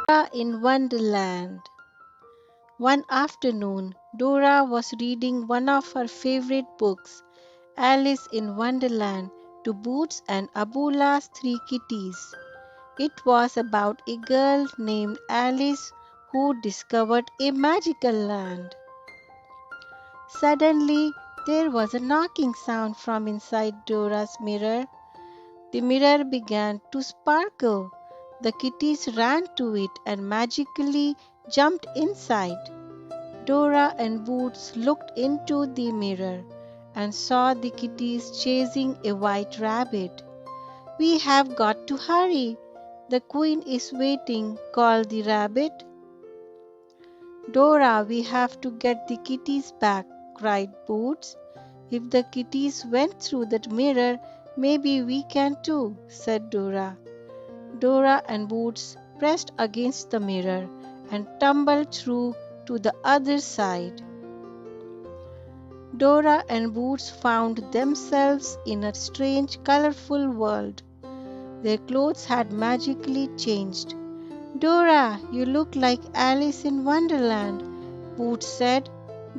Dora in Wonderland. One afternoon, Dora was reading one of her favorite books, Alice in Wonderland, to Boots and Abula's three kitties. It was about a girl named Alice who discovered a magical land. Suddenly, there was a knocking sound from inside Dora's mirror. The mirror began to sparkle. The kitties ran to it and magically jumped inside. Dora and Boots looked into the mirror and saw the kitties chasing a white rabbit. "We have got to hurry. The queen is waiting," called the rabbit. "Dora, we have to get the kitties back," cried Boots. "If the kitties went through that mirror, maybe we can too," said Dora. Dora and Boots pressed against the mirror and tumbled through to the other side. Dora and Boots found themselves in a strange, colorful world. Their clothes had magically changed. "Dora, you look like Alice in Wonderland," Boots said.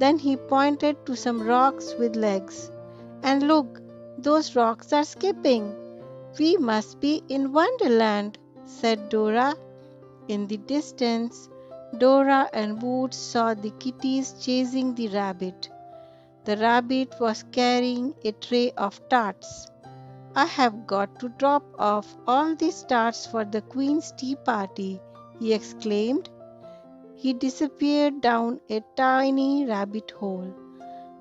Then he pointed to some rocks with legs. "And look, those rocks are skipping. We must be in Wonderland," said Dora. In the distance, Dora and Boots saw the kitties chasing the rabbit. The rabbit was carrying a tray of tarts. "I have got to drop off all these tarts for the Queen's tea party," he exclaimed. He disappeared down a tiny rabbit hole.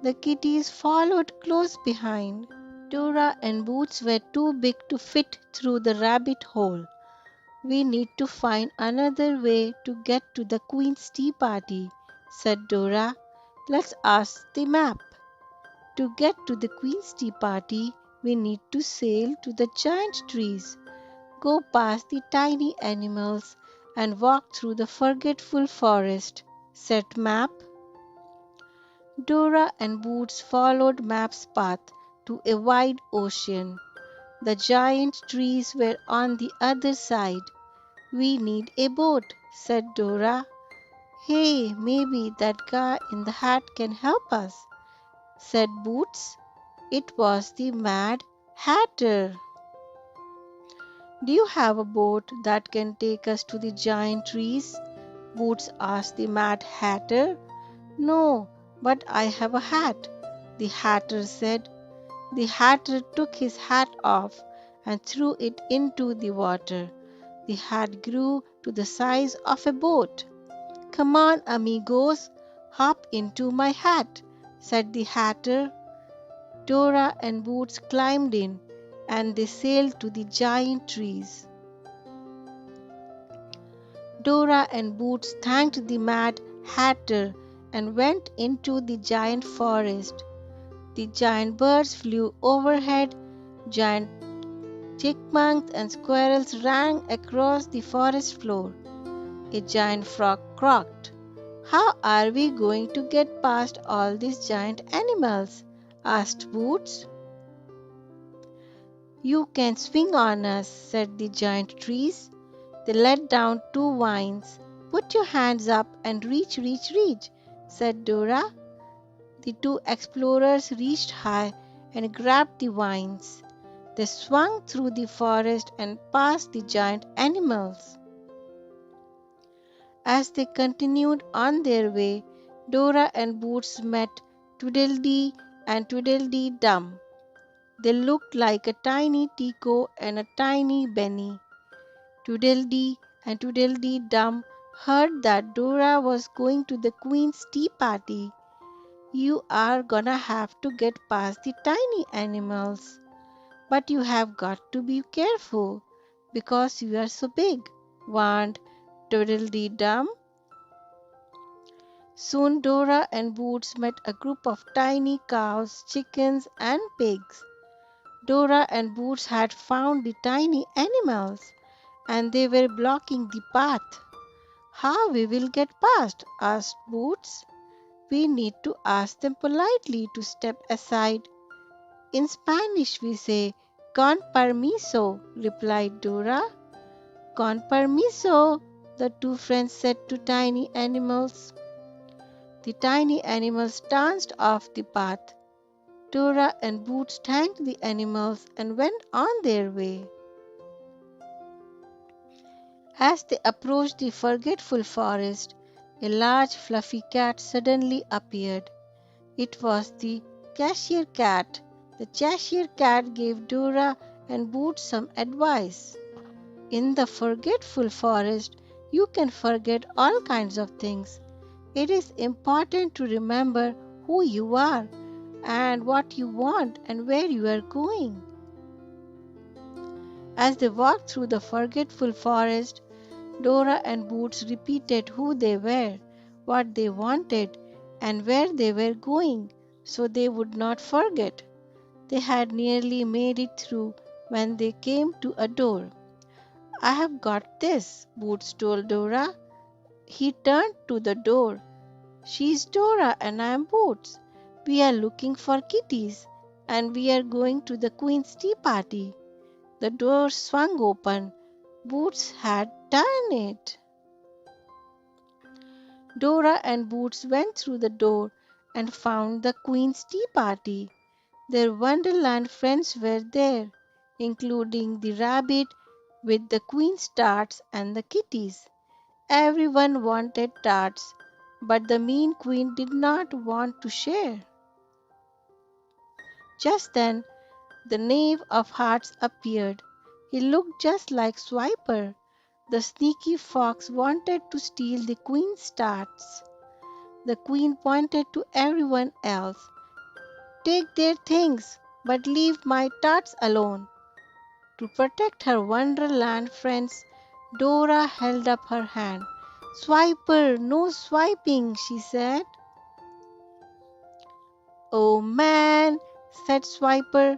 The kitties followed close behind. Dora and Boots were too big to fit through the rabbit hole. "We need to find another way to get to the Queen's tea party," said Dora. "Let's ask the map." To get to the Queen's tea party, we need to sail to the giant trees, go past the tiny animals, and walk through the forgetful forest, said Map. Dora and Boots followed Map's path to a wide ocean. The giant trees were on the other side. "We need a boat," said Dora. "Hey, maybe that guy in the hat can help us," said Boots. It was the Mad Hatter. "Do you have a boat that can take us to the giant trees?" Boots asked the Mad Hatter. "No, but I have a hat," the Hatter said. The Hatter took his hat off and threw it into the water. The hat grew to the size of a boat. "Come on, amigos, hop into my hat," said the Hatter. Dora and Boots climbed in, and they sailed to the giant trees. Dora and Boots thanked the Mad Hatter and went into the giant forest. The giant birds flew overhead, giant chipmunks and squirrels ran across the forest floor. A giant frog croaked. "How are we going to get past all these giant animals?" asked Boots. "You can swing on us," said the giant trees. They let down two vines. "Put your hands up and reach, reach, reach," said Dora. The two explorers reached high and grabbed the vines. They swung through the forest and past the giant animals. As they continued on their way, Dora and Boots met Tweedle Dee and Dum. They looked like a tiny Tico and a tiny Benny. Tweedle Dee and Dum heard that Dora was going to the Queen's tea party. "You are gonna have to get past the tiny animals, but you have got to be careful because you are so big," warned Dum. Soon Dora and Boots met a group of tiny cows, chickens, and pigs. Dora and Boots had found the tiny animals, and they were blocking the path. "How we will get past?" asked Boots. "We need to ask them politely to step aside. In Spanish we say, 'Con permiso,'" replied Dora. "Con permiso," the two friends said to tiny animals. The tiny animals danced off the path. Dora and Boots thanked the animals and went on their way. As they approached the forgetful forest, a large fluffy cat suddenly appeared. It was the Cheshire Cat. The Cheshire Cat gave Dora and Boots some advice. In the forgetful forest, you can forget all kinds of things. It is important to remember who you are and what you want and where you are going. As they walked through the forgetful forest, Dora and Boots repeated who they were, what they wanted, and where they were going, so they would not forget. They had nearly made it through when they came to a door. "I have got this," Boots told Dora. He turned to the door. "She's Dora and I am Boots. We are looking for kitties and we are going to the Queen's tea party." The door swung open. Boots had done it. Dora and Boots went through the door and found the Queen's tea party. Their Wonderland friends were there, including the rabbit with the Queen's tarts and the kitties. Everyone wanted tarts, but the mean Queen did not want to share. Just then, the Knave of Hearts appeared. He looked just like Swiper. The sneaky fox wanted to steal the Queen's tarts. The Queen pointed to everyone else. "Take their things, but leave my tarts alone." To protect her Wonderland friends, Dora held up her hand. "Swiper, no swiping," she said. "Oh man," said Swiper.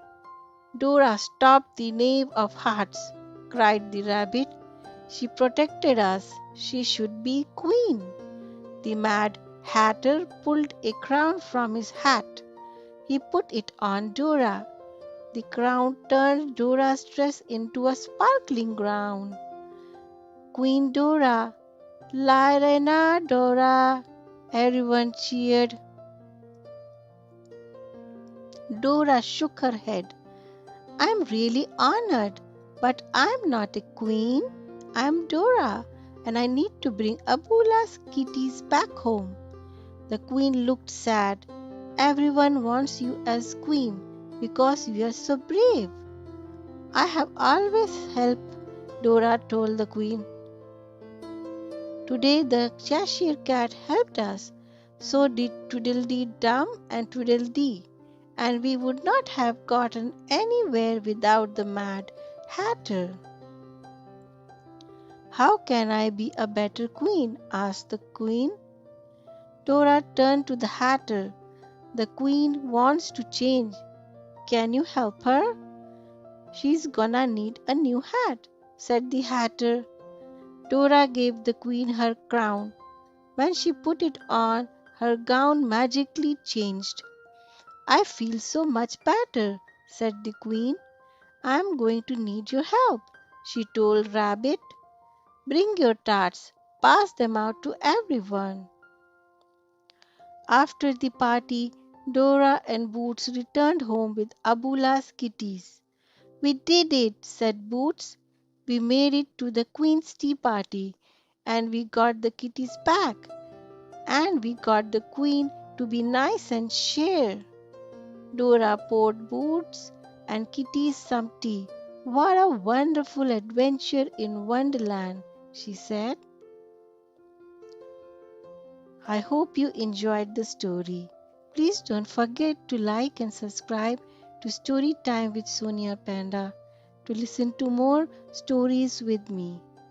"Dora, stop the Knave of Hearts," cried the rabbit. "She protected us. She should be queen." The Mad Hatter pulled a crown from his hat. He put it on Dora. The crown turned Dora's dress into a sparkling gown. "Queen Dora, Lyrena Dora," everyone cheered. Dora shook her head. "I'm really honored, but I'm not a queen. I'm Dora, and I need to bring Abula's kitties back home." The Queen looked sad. "Everyone wants you as queen because you are so brave." "I have always helped," Dora told the Queen. "Today the Cheshire Cat helped us. So did Tweedle Dee Dum and Tweedle Dee, and we would not have gotten anywhere without the Mad Hatter." "How can I be a better queen?" asked the Queen. Dora turned to the Hatter. "The Queen wants to change. Can you help her?" "She's gonna need a new hat," said the Hatter. Dora gave the Queen her crown. When she put it on, her gown magically changed. "I feel so much better," said the Queen. "I'm going to need your help," she told Rabbit. "Bring your tarts. Pass them out to everyone." After the party, Dora and Boots returned home with Abula's kitties. "We did it," said Boots. "We made it to the Queen's tea party, and we got the kitties back, and we got the Queen to be nice and share." Dora poured Boots and kitties some tea. "What a wonderful adventure in Wonderland," she said. I hope you enjoyed the story. Please don't forget to like and subscribe to Storytime with Sonia Panda to listen to more stories with me.